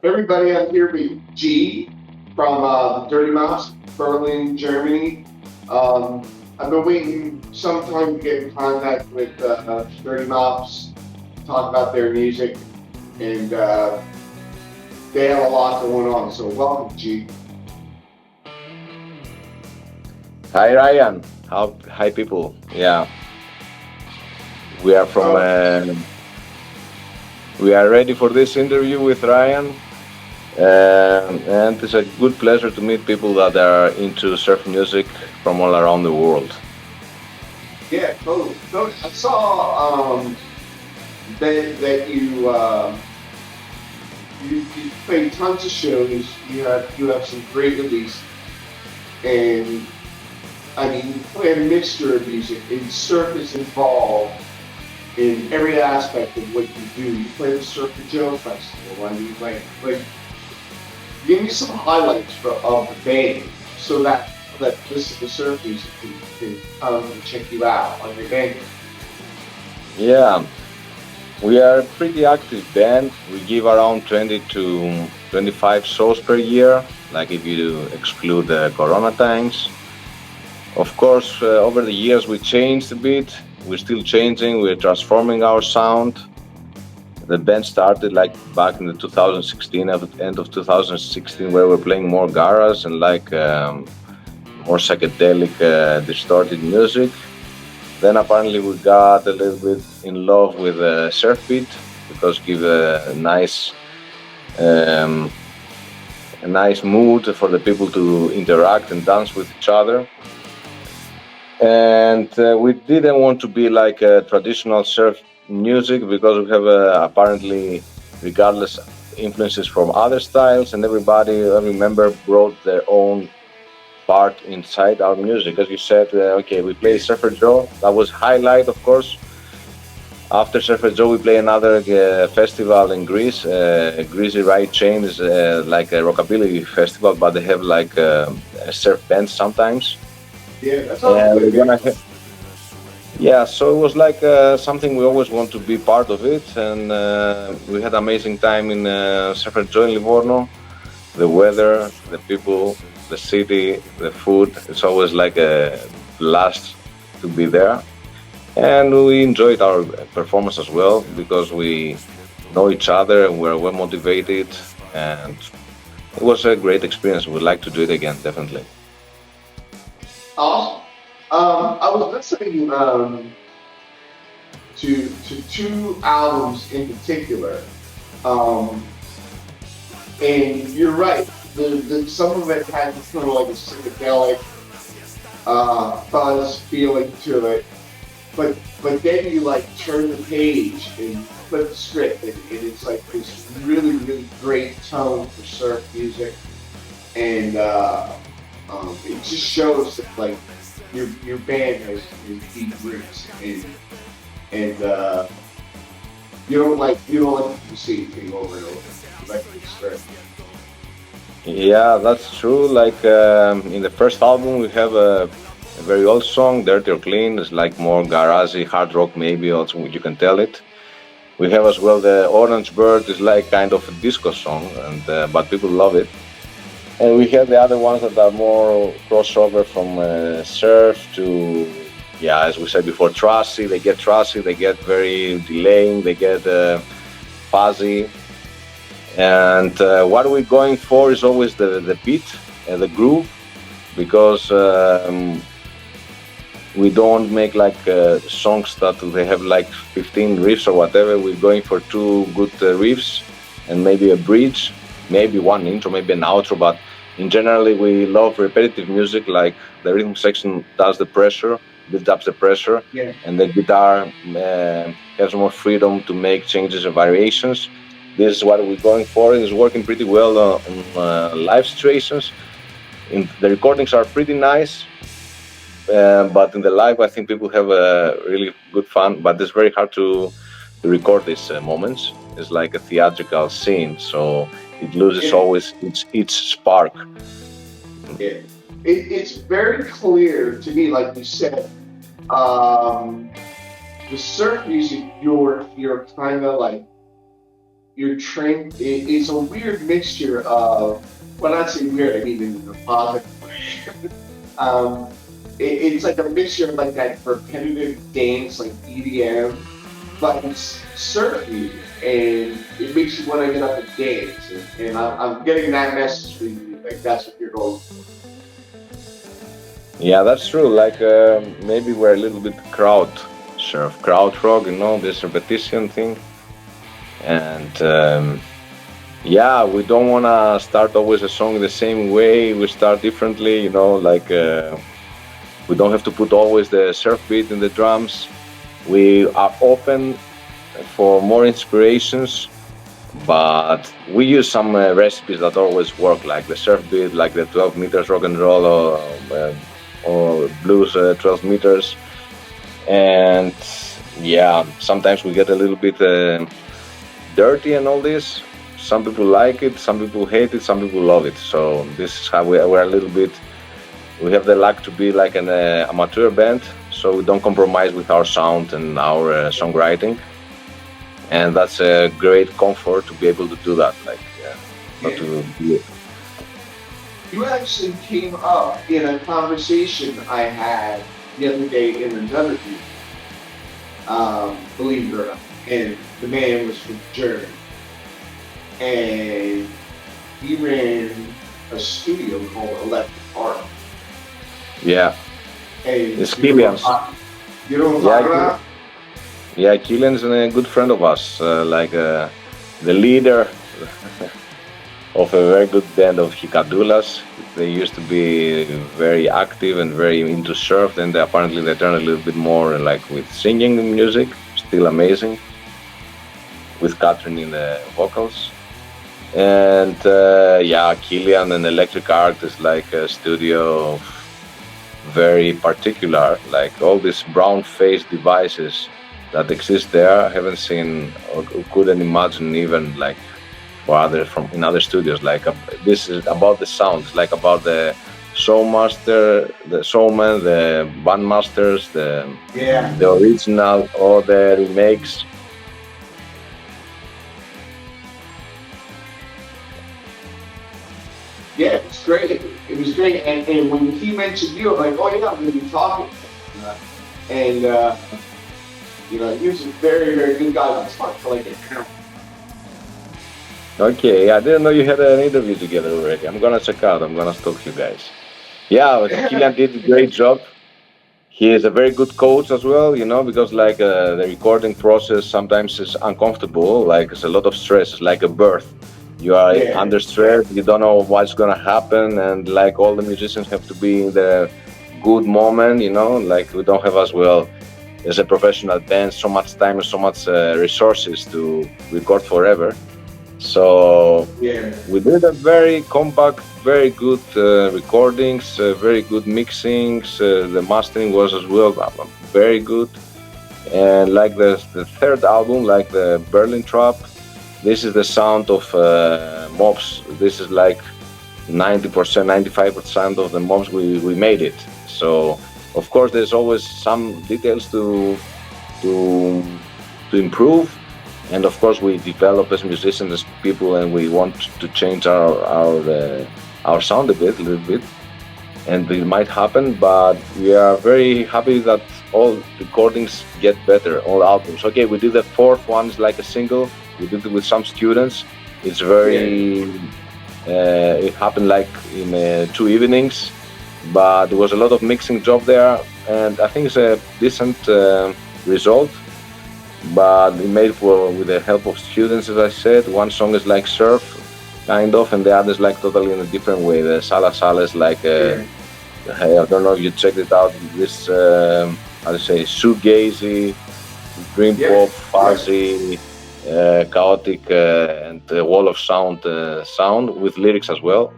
Everybody, I'm here with G from Dirty Mops, Berlin, Germany. I've been waiting some time to get in contact with Dirty Mops, talk about their music, and they have a lot going on. So welcome, G. Hi Ryan, hi people. Yeah, we are from. So We are ready for this interview with Ryan, and it's a good pleasure to meet people that are into surf music from all around the world. yeah, totally. So I saw that you played tons of shows. You have some great releases, and I mean, you play a mixture of music, and surf is involved in every aspect of what you do. You play the Surf Joe Festival. I mean, give me some highlights of the band so that listen to surf music can come and check you out on your band. Yeah, we are a pretty active band. We give around 20 to 25 shows per year, like if you exclude the Corona times. Of course, over the years we changed a bit. We're still changing. We're transforming our sound. The band started like back in the 2016, at the end of 2016, where we're playing more garage and more psychedelic, distorted music. Then apparently we got a little bit in love with surf beat because give um, a nice mood for the people to interact and dance with each other. And we didn't want to be like a traditional surf music because we have apparently, regardless, influences from other styles, and every member brought their own part inside our music. As you said, okay, we play Surfer Joe. That was highlight, of course. After Surfer Joe, we play another festival in Greece. Greasy Ride Chain is like a rockabilly festival, but they have like a surf band sometimes. Yeah, that sounds And good, we're man. gonna Yeah, so it was like something we always want to be part of it, and we had amazing time in Surfer Joe in Livorno. The weather, the people, the city, the food. It's always like a blast to be there, and we enjoyed our performance as well because we know each other and we're well motivated, and it was a great experience. We'd like to do it again, definitely. Awesome. I was listening to two albums in particular, um, and you're right. Some of it had kind of like a psychedelic buzz feeling to it, but then you like turn the page and flip the script, and it's like this really great tone for surf music, and it just shows that like your band has deep roots, and you don't like the same thing over and over. You like to experiment. Yeah, that's true. Like in the first album, we have a very old song, "Dirty or Clean." It's like more garagey, hard rock, maybe also you can tell it. We have as well the Orange Bird is like kind of a disco song, and but people love it. And we have the other ones that are more crossover from surf to, yeah, as we said before, trashy. They get trashy, they get very delaying, they get fuzzy. And what we're going for is always the beat and the groove because we don't make like songs that they have like 15 riffs or whatever. We're going for two good riffs and maybe a bridge, maybe one intro, maybe an outro. But in generally, we love repetitive music. Like the rhythm section does the pressure, builds up the pressure, Yeah. and the guitar has more freedom to make changes and variations. This is what we're going for. It's working pretty well on live situations. The recordings are pretty nice, but in the live, I think people have a really good fun. But it's very hard to record these moments. It's like a theatrical scene, so it loses It, always its spark. it, it's very clear to me, like you said, um, the surf music, you're kind of like you're trained. It's a weird mixture of, well, not say weird. I mean in the positive way. um, it's like a mixture of like that repetitive dance, like EDM, but it's surfy, and it makes you want to get up and dance. And I'm getting that message from you. Like that's what you're going for. Yeah, that's true. Like maybe we're a little bit crowd rock, this repetition thing. And yeah, we don't want to start always a song the same way. We start differently, like we don't have to put always the surf beat in the drums. We are open for more inspirations, but we use some recipes that always work, like the surf beat, like the 12 meters rock and roll, or blues 12 meters. And yeah, sometimes we get a little bit dirty and all this. Some people like it, some people hate it, some people love it. So this is how we're a little bit. We have the luck to be like an amateur band, so we don't compromise with our sound and our songwriting, and that's a great comfort to be able to do that. Like, not to be. You actually came up in a conversation I had the other day in another group, believe it or not. And the man was from Germany. And he ran a studio called Electric Art. Yeah. And it's Killian's. You know what I'm talking about? Yeah, Killian's a good friend of us, like the leader of a very good band of Hikadulas. They used to be very active and very into surf, and apparently they turned a little bit more like with singing music, still amazing, with Catherine in the vocals. And yeah, Killian and Electric Art is like a studio very particular, like all these brown face devices that exist there. I haven't seen or couldn't imagine even like for in other studios. Like this is about the sounds, like about the showmaster, the showman, the bandmasters, the original or the remakes. Yeah, it's great. It was great. And when he mentioned you, I'm like, oh yeah, I'm going to be talking. And he was a very, very good guy. That's fun for like an hour. Okay, I didn't know you had an interview together already. I'm gonna check out. I'm gonna stalk you guys. Yeah, Killian did a great job. He is a very good coach as well, because like the recording process sometimes is uncomfortable. Like it's a lot of stress. It's like a birth. You are under stress. You don't know what's gonna happen, and like all the musicians have to be in the good moment. Like we don't have as well as a professional band so much time and so much resources to record forever. So we did a very compact, very good recordings, very good mixings. The mastering was as well very good. And like the third album, like the Berlin Trap, this is the sound of Mops. This is like 90%, 95% of the Mops we made it. So of course there's always some details to improve. And of course, we develop as musicians, as people, and we want to change our sound a little bit, and it might happen. But we are very happy that all recordings get better, all albums. Okay, we did the fourth one, is like a single. We did it with some students. It's very. It happened like in 2 evenings, but there was a lot of mixing job there, and I think it's a decent result. But we made with the help of students, as I said. One song is like surf, kind of, and the other is like totally in a different way. The Sala Sala is like, I don't know if you checked it out, this, how to say, shoegazy, dream pop, fuzzy, chaotic, and wall of sound with lyrics as well.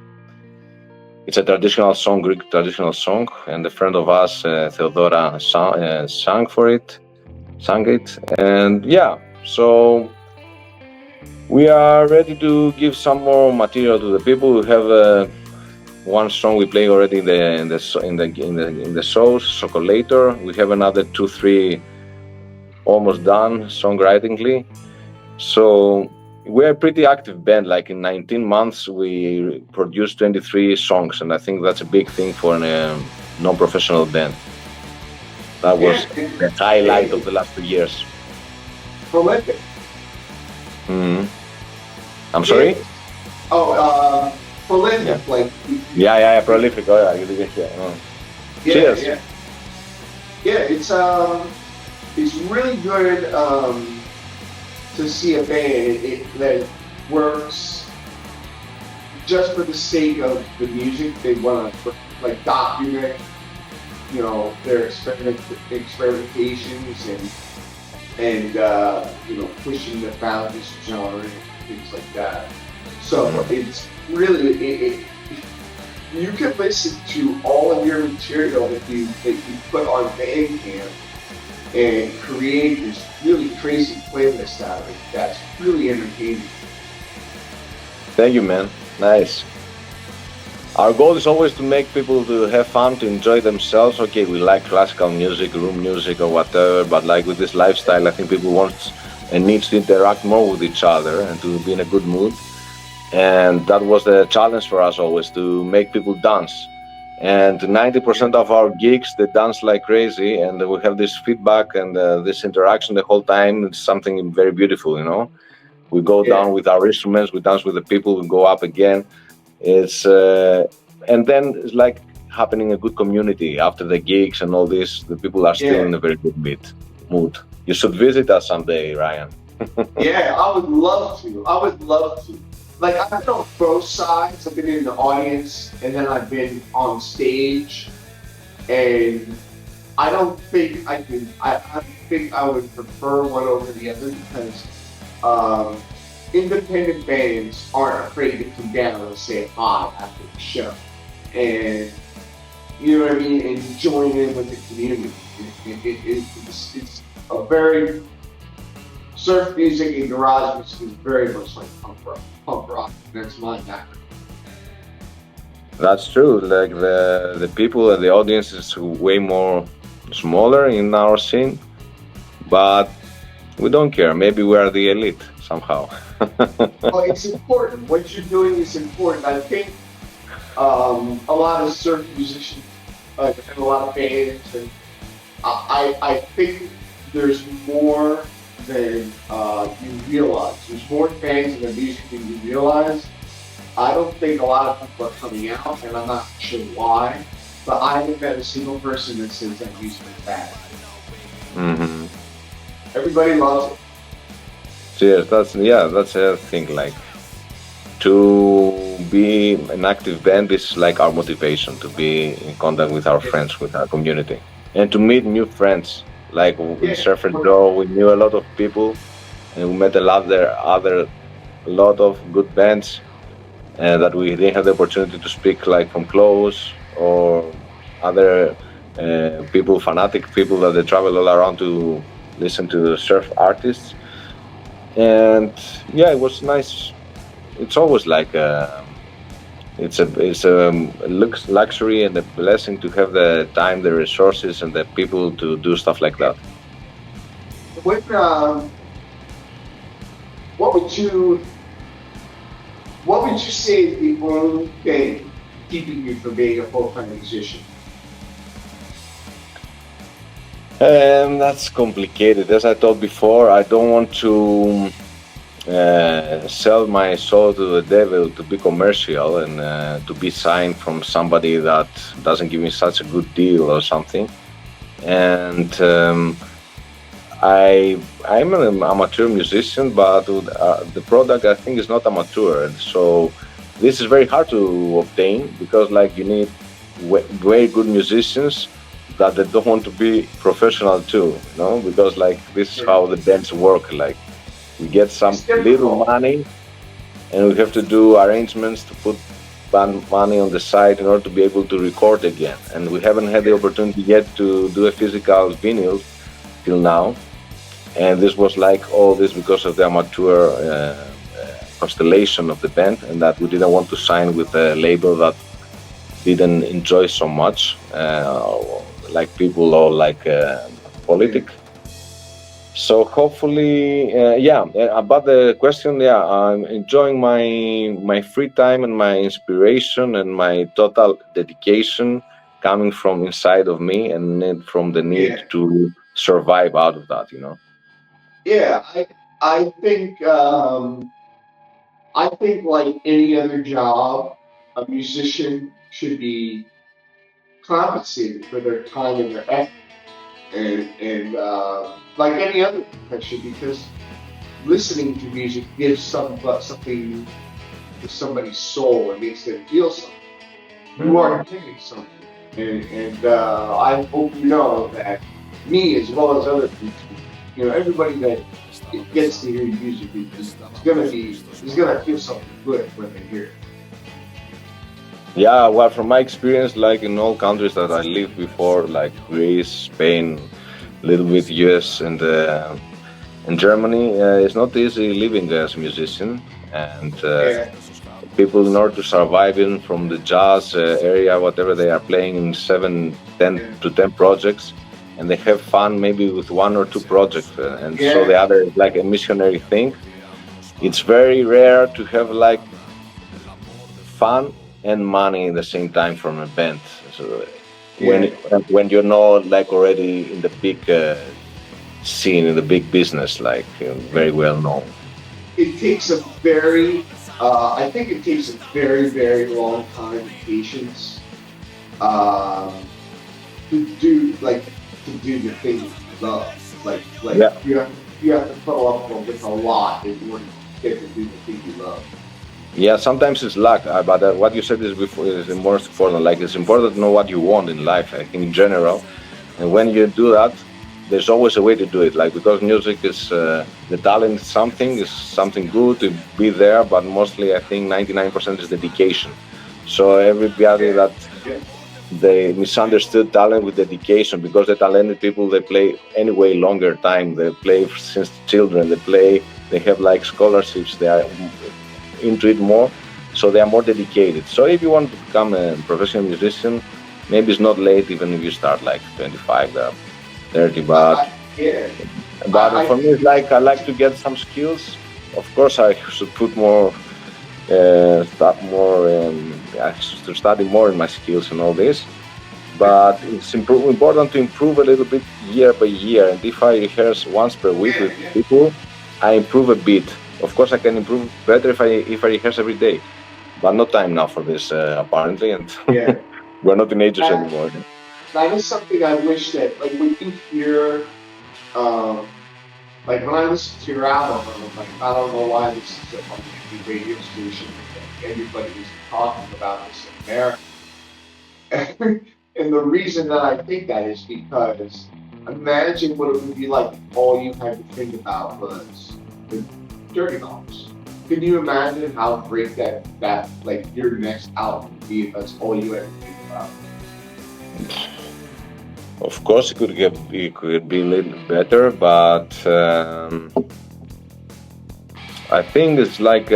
It's a traditional song, Greek traditional song, and a friend of us, Theodora, sang it, and yeah, so we are ready to give some more material to the people. We have one song we play already in the shows, Chocolator. We have another 2-3 almost done songwritingly. So We're a pretty active band. Like in 19 months, we produced 23 songs, and I think that's a big thing for a non-professional band. That Yeah, was the highlight of and the last 2 years. prolific. Hmm. I'm Yeah. sorry? Oh, Yeah. prolific. Like, Yeah. Prolific. Oh, yeah. You didn't hear. Oh. yeah, Cheers. yeah, yeah. It's really good to see a band that works just for the sake of the music. They want to like document, their experimentations and pushing the boundaries of genre and things like that. So Mhm. it's really you can listen to all of your material that you put on Bandcamp and create this really crazy playlist out of it. That's really entertaining. Thank you, man. Nice. Our goal is always to make people to have fun, to enjoy themselves. Okay, we like classical music, room music, or whatever, but like with this lifestyle, I think people want and needs to interact more with each other and to be in a good mood. And that was the challenge for us always to make people dance. And 90% of our gigs, they dance like crazy, and we have this feedback and this interaction the whole time. It's something very beautiful, you know. We go Yeah, down with our instruments, we dance with the people, we go up again. It's and then it's like happening a good community after the gigs and all this. The people are still yeah, in a very good mood. You should visit us someday, Ryan. yeah. I would love to. I would love to. Like I've been on both sides. I've been in the audience and then I've been on stage. And I don't think I can. I think I would prefer one over the other because um, independent bands aren't afraid to come down and say hi after the show, and you know what I mean, and join in with the community. It's a very surf music and garage music is very much like punk rock. Punk rock. That's my background. That's true. Like the people and the audience is way more smaller in our scene, but we don't care. Maybe we are the elite somehow. Well, it's important. What you're doing is important. I think a lot of surf musicians and a lot of bands, and I think there's more than you realize. There's more fans in the music than you realize. I don't think a lot of people are coming out, and I'm not sure why. But I haven't met a single person that says that music is bad. Hmm. Everybody loves it. Cheers. That's a thing. Like to be an active band is like our motivation to be in contact with our Yeah, friends, with our community, and to meet new friends. Like in yeah, Surf and Joe, we knew a lot of people, and we met a lot there, other a lot of good bands that we didn't have the opportunity to speak like from close or other people, fanatic people that they travel all around to listen to surf artists. And yeah, it was nice. It's always like it's a luxury and a blessing to have the time, the resources, and the people to do stuff like yeah. that. What what would you what would you say is the only thing keeping you from being a full-time musician? That's complicated. As I told before, I don't want to sell my soul to the devil to be commercial and to be signed from somebody that doesn't give me such a good deal or something. And I'm an amateur musician, but the product I think is not amateur, and so this is very hard to obtain because like you need very good musicians that they don't want to be professional too, you know, because like this is Yeah. how the bands work. Like we get some It's little difficult. money and we have to do arrangements to put band money on the side in order to be able to record again. And we haven't had the Yeah. opportunity yet to do a physical vinyl till now. And this was like all this because of the amateur constellation of the band, and that we didn't want to sign with a label that didn't enjoy so much, like people or like Yeah. politic. So hopefully, yeah. About the question, yeah, I'm enjoying my free time and my inspiration and my total dedication coming from inside of me and from the need Yeah, to survive out of that. yeah. I think like any other job, a musician should be compensated for their time and their effort, and like any other profession, because listening to music gives something to somebody's soul and makes them feel something. You are giving something, and I hope you know that me as well as other people, everybody that gets to hear music is gonna feel something good when they hear it. Yeah, well, from my experience, like in all countries that I lived before, like Greece, Spain, a little bit US, and in Germany, it's not easy living as a musician, and Yeah, people, in order to survive in from the jazz area, whatever they are playing in 10 yeah, to 10 projects, and they have fun maybe with one or two projects, and so the yeah, other is like a missionary thing. It's very rare to have like fun and money in the same time from a band. So when yeah. when you're not like already in the big scene, in the big business, like very well known. It takes I think it takes a very, very long time and patience um, to do the thing that you love. Like Yeah. you have to put up with a lot in order to get to do the thing you love. Yeah, sometimes it's luck, but what you said is before is the most important. Like it's important to know what you want in life. I think in general, and when you do that, there's always a way to do it. Like because music is the talent, is something good to be there, but mostly I think 99% is dedication. So everybody Yeah, that yeah, they misunderstood talent with dedication because the talented people they play anyway longer time. They play since children. They have like scholarships. They are into it more, so they are more dedicated. So if you want to become a professional musician, maybe it's not late even if you start like 25, 30. But yeah. but for me, it's like I like to get some skills. Of course, I should put more, start more, I should study more in my skills and all this. But it's important to improve a little bit year by year. And if I rehearse once per week Yeah, with yeah, people, I improve a bit. Of course, I can improve better if I rehearse every day. But no time now for this, apparently, and yeah. we're not teenagers That anymore. that is something I wish that like when you hear um like when I listen to your album, I'm like, I don't know why this is on any radio station. Everybody is talking about this in America. And the reason that I think that is because imagine what it would be like if all you had to think about was the Dirty Dogs. Can you imagine how great that like your next album would be if that's all you had to think about? Of course, it could be a little better, but I think it's like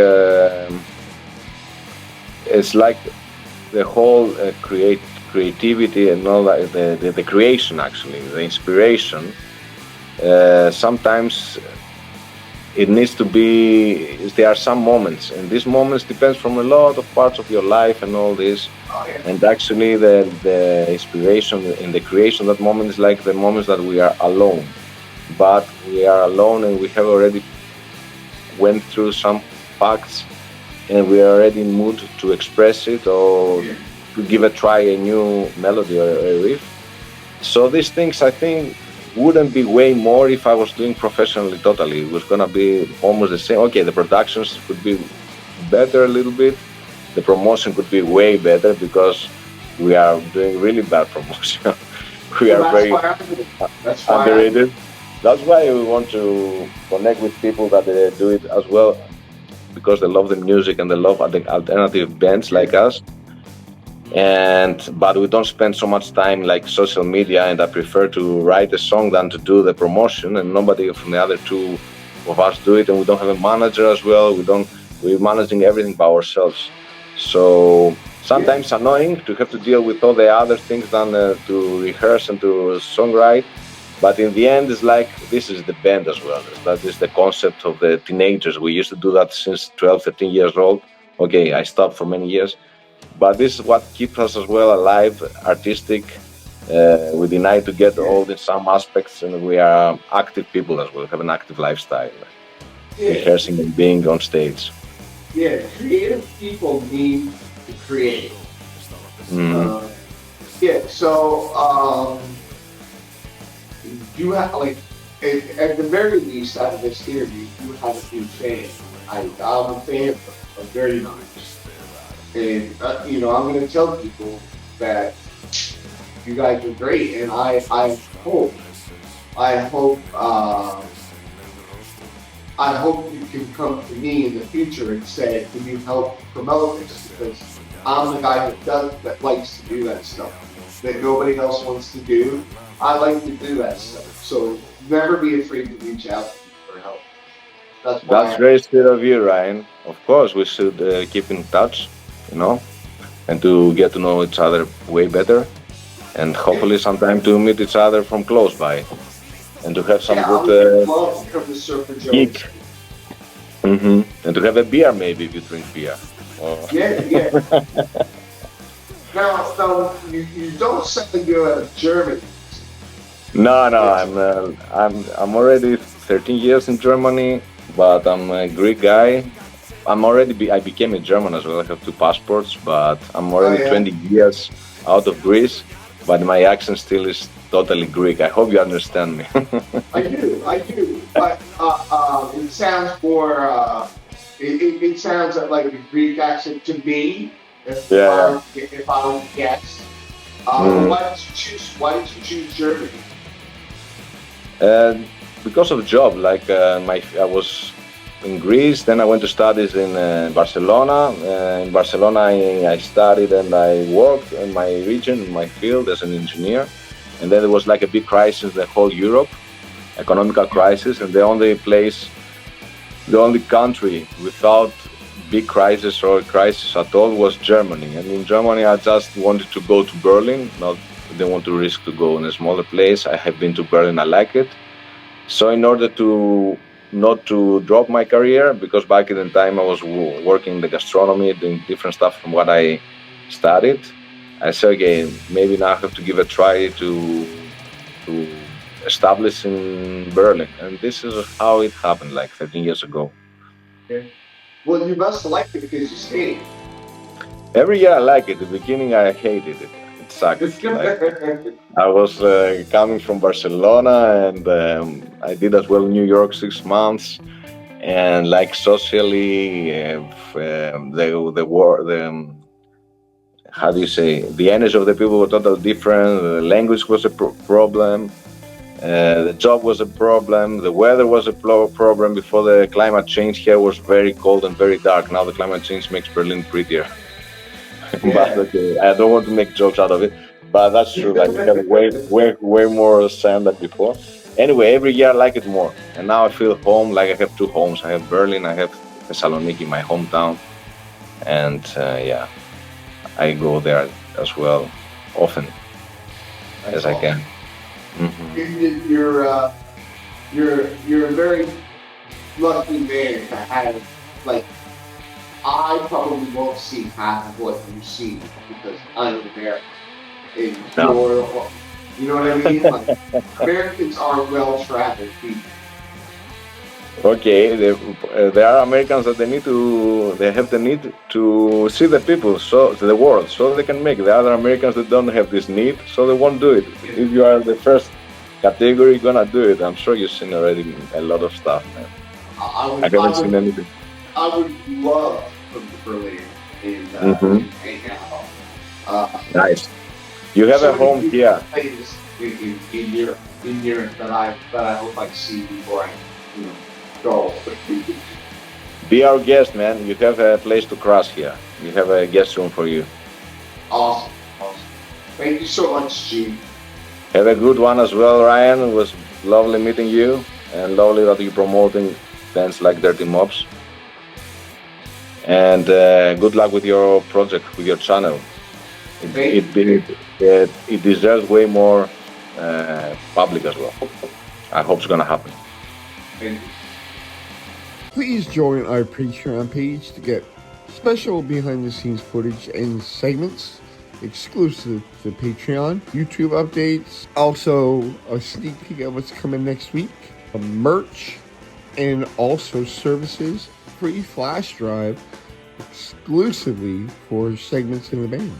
the whole creativity and all that, the creation actually, the inspiration. Sometimes it needs to be. There are some moments, and these moments depends from a lot of parts of your life and all this. Oh yeah, And actually, the inspiration in the creation of that moment is like the moments that we are alone. But we are alone, and we have already went through some facts, and we are already in mood to express it or yeah. to give a try a new melody or a riff. So these things, I think, wouldn't be way more if I was doing professionally totally. It was gonna be almost the same. Okay, the productions could be better a little bit. The promotion could be way better because we are doing really bad promotion. We Well, are that's very why I do it. That's why I do it. underrated. That's why we want to connect with people that do it as well because they love the music and they love the alternative bands Yeah, like us. And but we don't spend so much time like social media, and I prefer to write a song than to do the promotion, and nobody from the other two of us do it, and we don't have a manager as well. We're managing everything by ourselves, so yeah, sometimes annoying to have to deal with all the other things than to rehearse and to songwrite, But in the end, it's like this is the band as well. That is the concept of the teenagers. We used to do that since 12, 13 years old. Okay, I stopped for many years, but this is what keeps us as well alive, artistic. We deny to get Yeah, old in some aspects, and we are active people as well. Have an active lifestyle, yeah, rehearsing and being on stage. yeah. Creative people need to create. Mm. Uh, yeah. So you have like at the very least out of this interview, you have a new fan. I'm a fan of Very Nice, and I'm going to tell people that you guys are great, and hope I hope I hope you can come to me in the future and say, can you help promote this? Because I'm the guy that likes to do that stuff that nobody else wants to do. I like to do that stuff. So never be afraid to reach out to me for help. That's That's why very sweet of you, Ryan. Of course, we should keep in touch, you know, and to get to know each other way better, and yeah, hopefully sometime to meet each other from close by, and to have some yeah, good I would love to come to Surfin gig. Joe's. And to have a beer maybe if you drink beer. Or Yeah, yeah. Now you don't sound good at German. no, no, It's, I'm already 13 years in Germany, but I'm a Greek guy. I became a German as well. I have two passports, but I'm oh already yeah. 20 years out of Greece, but my accent still is totally Greek. I hope you understand me. I do, but it sounds more. It sounds like a Greek accent to me. Yeah, If I would guess, yeah. why did you choose? Why did you choose Germany? And because of job, like I was in Greece, then I went to studies in Barcelona. In Barcelona, I studied and I worked in my region, in my field as an engineer. And then there was like a big crisis in the whole Europe, economical crisis, and the only country without big crisis or crisis at all was Germany. And in Germany, I just wanted to go to Berlin. Not didn't want to risk to go in a smaller place. I have been to Berlin. I like it. So in order to not to drop my career, because back in the time I was working in the gastronomy, doing different stuff from what I studied, I said, okay, maybe now I have to give a try to establish in Berlin, and this is how it happened, like 13 years ago. Okay. Well, you must have liked it because you stayed. Every year I like it. The beginning I hated it. It sucked. Like I was coming from Barcelona, and I did as well New York 6 months, and like socially, the war, how do you say, the energy of the people were totally different. The language was a problem. The job was a problem. The weather was a problem. Before the climate change here was very cold and very dark. Now the climate change makes Berlin prettier. But Yeah. okay, I don't want to make jokes out of it. But that's true. Like we have way more sand than before. Anyway, every year I like it more, and now I feel home. Like I have two homes. I have Berlin. I have Thessaloniki, my hometown, and yeah, I go there as well often That's as I can. awesome. Hmm. You're you're a very lucky man to have like I probably won't see half of what you see because I'm American. And No. you know what I mean? Like Americans are well traveled people. Okay, there are Americans that they have the need to see the people, so the world, so they can make. The other Americans that don't have this need, so they won't do it. If you are the first category, you're gonna do it. I'm sure you've seen already a lot of stuff, man. I I would I haven't would seen anything. I would love to come to Berlin Hmm. and hang out. Uh, Nice. You have a so many home beautiful here. places in Europe that I hope I see before I you know go. Be our guest, man. You have a place to crash here. We have a guest room for you. Awesome, awesome. Thank you so much, Gene. Have a good one as well, Ryan. It was lovely meeting you, and lovely that you're promoting bands like Dirty Mops. And good luck with your project, with your channel. It Thank it you. it, it deserves way more public as well. I hope it's gonna happen. And Please join our Patreon page to get special behind-the-scenes footage and segments exclusive to Patreon, YouTube updates, also a sneak peek of what's coming next week, merch, and also services, free flash drive exclusively for segments in the band.